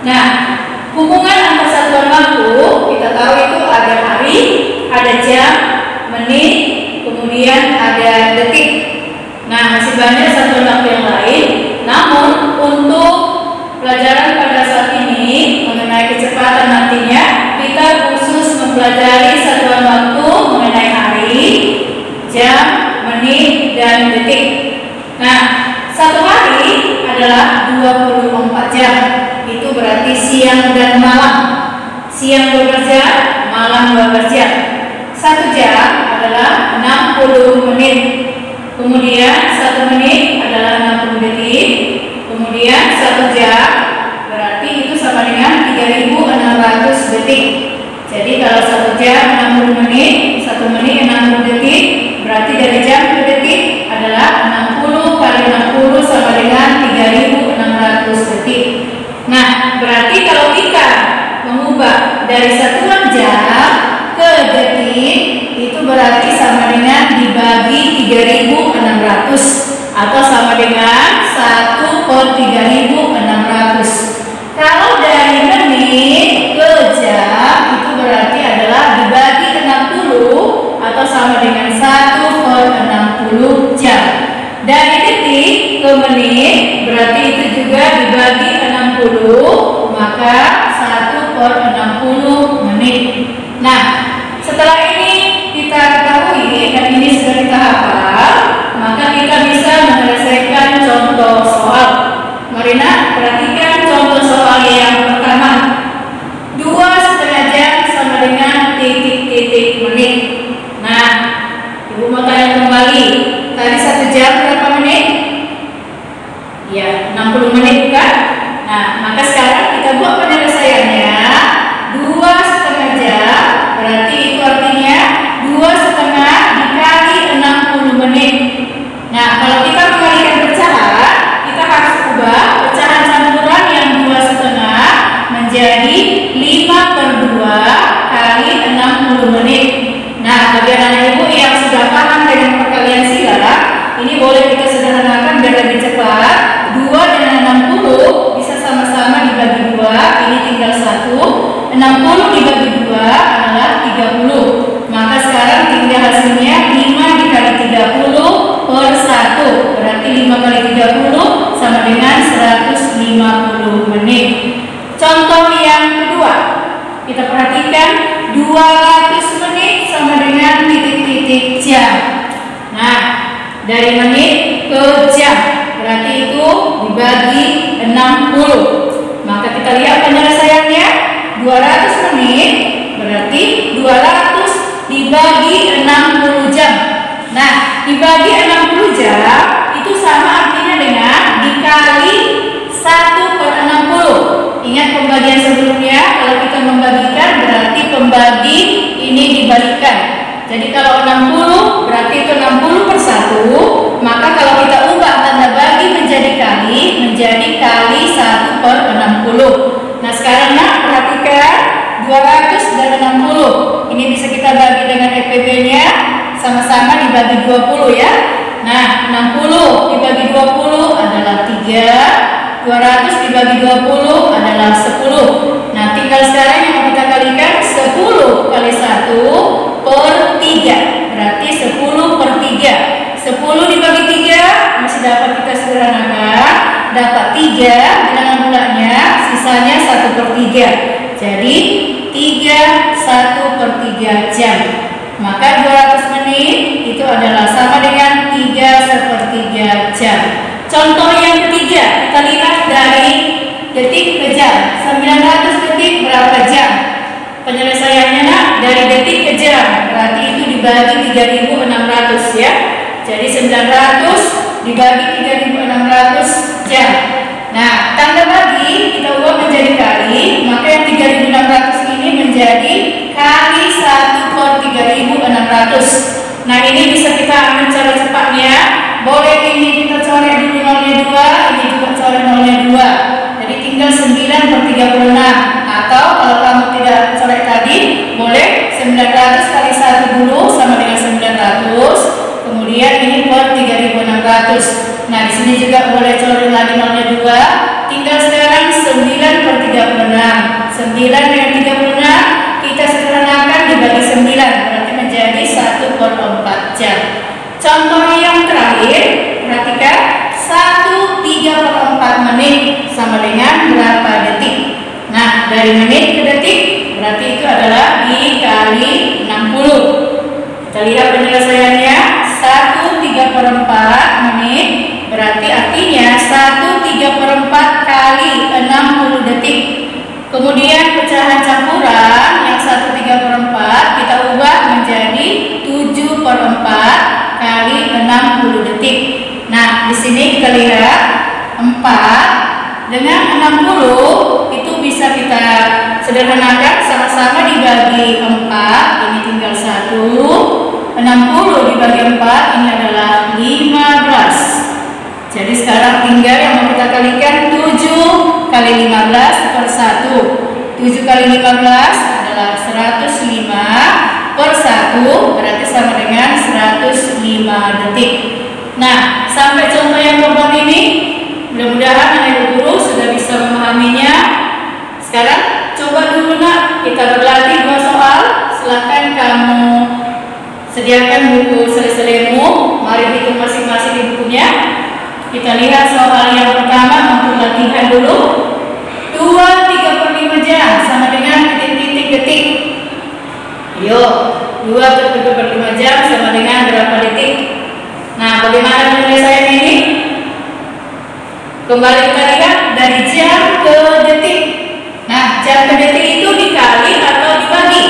Nah, hubungan antar satuan waktu kita tahu itu ada hari, ada jam, menit, kemudian ada detik. Nah, masih banyak satuan waktu yang lain. Namun untuk pelajaran pada saat ini mengenai kecepatan nantinya kita khusus mempelajari satuan waktu mengenai hari, jam, menit, dan detik. Nah, satu hari adalah 24 jam. Itu berarti siang dan malam. Siang bekerja, malam bekerja. 1 jam adalah 60 menit. Kemudian 1 menit adalah 60 detik. Kemudian 1 jam berarti itu sama dengan 3600 detik. Jadi kalau 1 jam 60 menit, 1 menit 60 detik, berarti dari jam ke detik adalah 60 kali 60 sama dengan 3600 detik. Nah, berarti kalau kita mengubah dari satuan jam ke detik, itu berarti sama dengan dibagi 3600 atau sama dengan 1/3600. Kalau dari menit ke jam, itu berarti adalah dibagi 60 atau sama dengan 1/60 jam. Dari detik ke menit berarti itu juga dibagi 60, maka 1/60 menit. Nah, setelah ini kita ketahui dan ini sudah kita hafal, maka kita bisa menyelesaikan contoh soal. Mari nak perhatikan contoh soal yang pertama. 2,5 jam sama dengan titik-titik menit. Nah, Ibu mau tanya kembali, tadi 1 jam berapa menit? Ya, 60 menit kan? Nah, maka sekarang kita buat penyelesaiannya. 2,5 jam berarti itu artinya 2,5 dikali 60 menit. Nah, kalau kita mengalikan pecahan, kita harus ubah pecahan campuran yang 2,5 menjadi 5/2 kali 60 menit. Nah, bagi anak ibu yang sudah paham dengan perkalian sila, ini boleh kita sederhanakan biar lebih cepat. 2 dengan 60 bisa sama-sama dibagi 2, ini tinggal 1. 60 dibagi 2 adalah 30. Maka sekarang tinggal hasilnya 5 dikali 30/1. Berarti 5 kali 30 sama dengan 150 menit. Contoh yang kedua, kita perhatikan 200 menit sama dengan titik-titik jam. Nah, dari menit ke jam berarti itu dibagi 60. Maka kita lihat penyelesaiannya. 200 menit berarti 200 dibagi 60 jam. Nah, dibagi 60 jam itu sama artinya dengan dikali 1/60. Ingat pembagian sebelumnya, kalau kita membagikan berarti pembagi ini dibalikkan. Jadi kalau 60 berarti itu 60/1, maka kalau kita ubah tanda bagi menjadi kali, menjadi kali 1/60. Nah, sekarang nak perhatikan 200 dan 60. Ini bisa kita bagi dengan FPB-nya, sama-sama dibagi 20 ya. Nah, 60 dibagi 20 adalah 3, 200 dibagi 20 adalah 10. Nah, tinggal sekarang yang mau kita kalikan 10 kali 1/3. Berarti 10/3. 10 dibagi 3 masih dapat kita sederhanakan. Dapat 3 bilangan bulatnya, sisanya 1/3. Jadi 3 1/3 jam. Maka 200 menit itu adalah sama dengan 3/3 jam. Contoh yang ketiga, kita lihat dari detik ke jam. 900 detik berapa jam? Penyelesaiannya nak dari detik ke jam, berarti itu dibagi 3600 ya. Jadi 900 dibagi 3600 jam. Nah, tanda bagi kita ubah menjadi kali, maka yang 3600 ini menjadi kali 1/3600. Nah, ini bisa kita ambil cara cepatnya. Boleh ini kita coret dulu 0,2, ini juga coret 0,2. Jadi tinggal 9/36. Atau kalau kamu tidak coret tadi, boleh 900 kali 1 dulu sama dengan 900. Kemudian ini per 3600. Nah, di sini juga boleh coret lagi 0,2. Tinggal sekarang 10 9/36. 9 dengan 36 kita sederhanakan dibagi 9, berarti menjadi 1/4 jam. Contoh yang terakhir, perhatikan 1/3/4 menit sama dengan berapa detik? Nah, dari menit ke detik berarti itu adalah dikali 60. Kita lihat penyelesaiannya. 1/3/4 menit berarti artinya 1/3/4 kali 60 detik. Kemudian pecahan campuran yang 1/3/4 kita ubah menjadi 7/4 kali 60 detik. Nah, di sini kita lihat 4 dengan 60 itu bisa kita sederhanakan, sama-sama dibagi 4, ini tinggal 1. 60 dibagi 4 ini adalah 15. Jadi sekarang tinggal yang mau kita kalikan 7 kali 15 per 1. 7 kali 15 adalah 105 per 1, berarti sama dengan 105 detik. Nah, sampai contoh yang keempat ini mudah-mudahan anak guru sudah bisa memahaminya. Sekarang coba dulu nak kita berlatih 2 soal. Silahkan kamu sediakan buku sele-selemu. Mari hitung masing-masing di bukunya. Kita lihat soal yang pertama untuk latihan dulu. 2/3/5 jam sama dengan titik-titik detik. Yuk, 2/3/5 jam sama dengan berapa detik? Nah, bagaimana penyelesaian ini? Kembali kita lihat dari jam ke detik. Nah, jam ke detik itu dikali atau dibagi?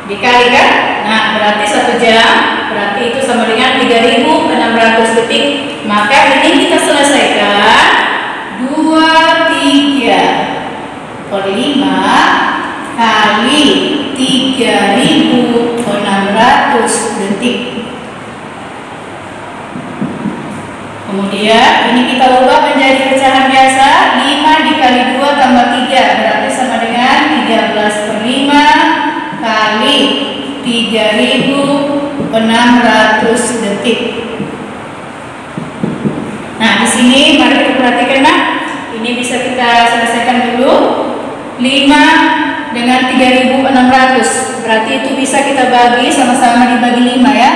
Dikali kan? Nah, berarti 1 jam, berarti itu sama dengan 3.600 detik. Maka ini kita selesaikan 2/3/5 kali 3.600 detik. Kemudian ini kita ubah menjadi pecahan biasa. 5 dikali 2 tambah 3 berarti sama dengan 13/5 kali 3.600 detik. Nah, di sini mari kita perhatikan nak. Ini bisa kita selesaikan dulu. 5 dengan 3.600 berarti itu bisa kita bagi, sama-sama dibagi 5 ya.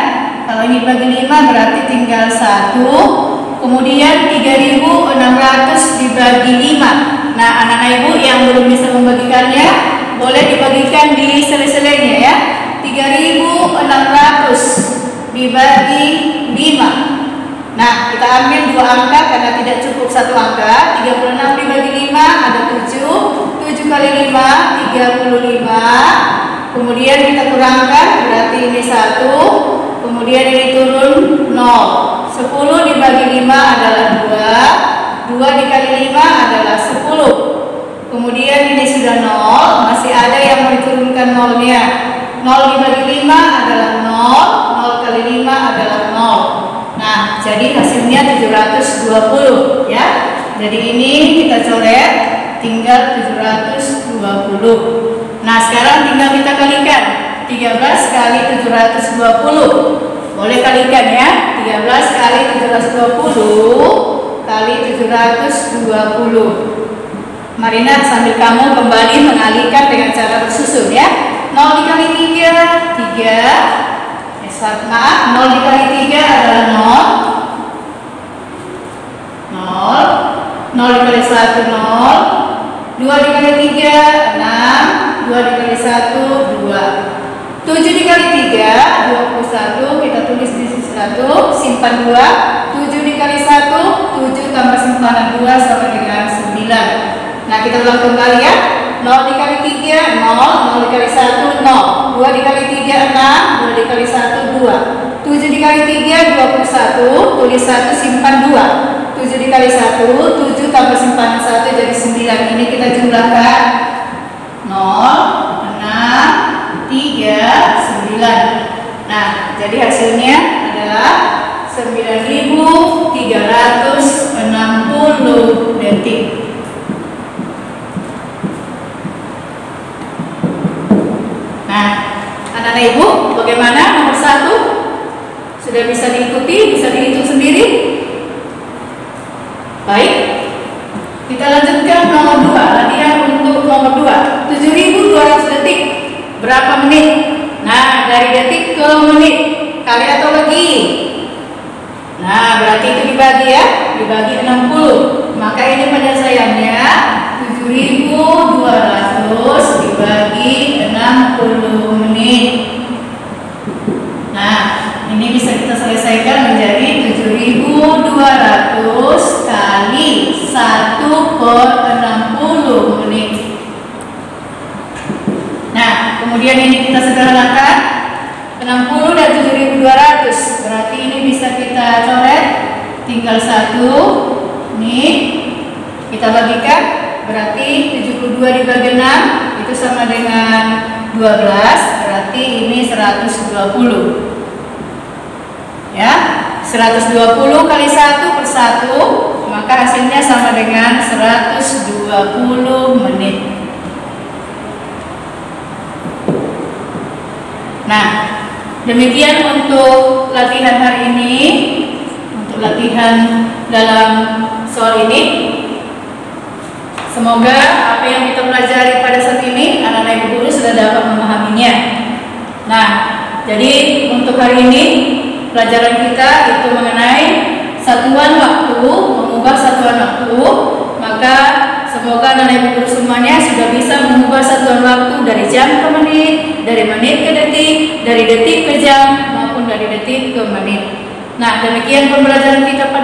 Kalau ini bagi 5 berarti tinggal 1. Kemudian 3.600 dibagi 5. Nah, anak-anak ibu yang belum bisa membagikannya boleh dibagikan di sele-selenya ya. 3.600 dibagi 5. Nah, kita ambil 2 angka karena tidak cukup 1 angka. 36 dibagi 5 ada 7. 7 kali 5 35. Kemudian kita kurangkan berarti ini 1. Kemudian ini turun 0. 10 dibagi 5 adalah 2. 2 dikali 5 adalah 10. Kemudian ini sudah 0. Masih ada yang mau diturunkan 0-nya. 0 dibagi 5 adalah 0. 0 kali 5 adalah 0. Nah, jadi hasilnya 720 ya. Jadi ini kita coret tinggal 720. Nah, sekarang tinggal kita kalikan. 13 kali 720. Boleh kalikan ya. 13 kali 720 kali 720. Marina, sambil kamu kembali mengalihkan dengan cara bersusun ya. 0 dikali 3 3. Maaf, 0 dikali 3 adalah 0. 0 dikali 1 0. 2 dikali 3 6. 2 dikali 1 2. 7 dikali 3 21. Kita tulis di sisi 1, simpan 2. 7 dikali 1 7 tambah simpanan 2 sama dengan 9. Nah, kita ulang kembali ya. 0 dikali 3 0. 0 dikali 1 0. 2 dikali 3 6. 2 dikali 1 2. 7 dikali 3 21. Tulis 1, simpan 2. 7 dikali 1 7 tambah simpanan 1 jadi 9. Ini kita jumlahkan 0 6 3 9. Nah, jadi hasilnya adalah 9.360 detik. Nah, anak-anak ibu, bagaimana nomor 1? Sudah bisa diikuti, bisa dihitung sendiri? Baik, kita lanjutkan nomor 2, latihan untuk nomor 2. 7.200 detik berapa menit? Nah, dari detik ke menit kali atau bagi. Nah, berarti itu dibagi ya, dibagi 60. Maka ini penyelesaiannya 7.200 dibagi 60 menit. Nah, ini bisa kita selesaikan menjadi 7.200 kali 1/60 menit. Nah, kemudian ini kita sederhanakan 60 dan 7.200. Berarti ini bisa kita coret, tinggal 1. Nih, kita bagikan. Berarti 72 dibagi 6 itu sama dengan 12. Berarti ini 120. Ya, 120 kali 1/1, maka hasilnya sama dengan 120 menit. Nah, demikian untuk latihan hari ini. Untuk latihan dalam soal ini, semoga apa yang kita pelajari pada saat ini anak-anak ibu guru sudah dapat memahaminya. Nah, jadi untuk hari ini pelajaran kita itu mengenai satuan waktu, mengubah satuan waktu. Maka semoga anak-anak ibu guru semuanya sudah bisa mengubah satuan waktu dari jam ke menit, dari menit ke detik, dari detik ke jam, maupun dari detik ke menit. Nah, demikian pembelajaran kita pada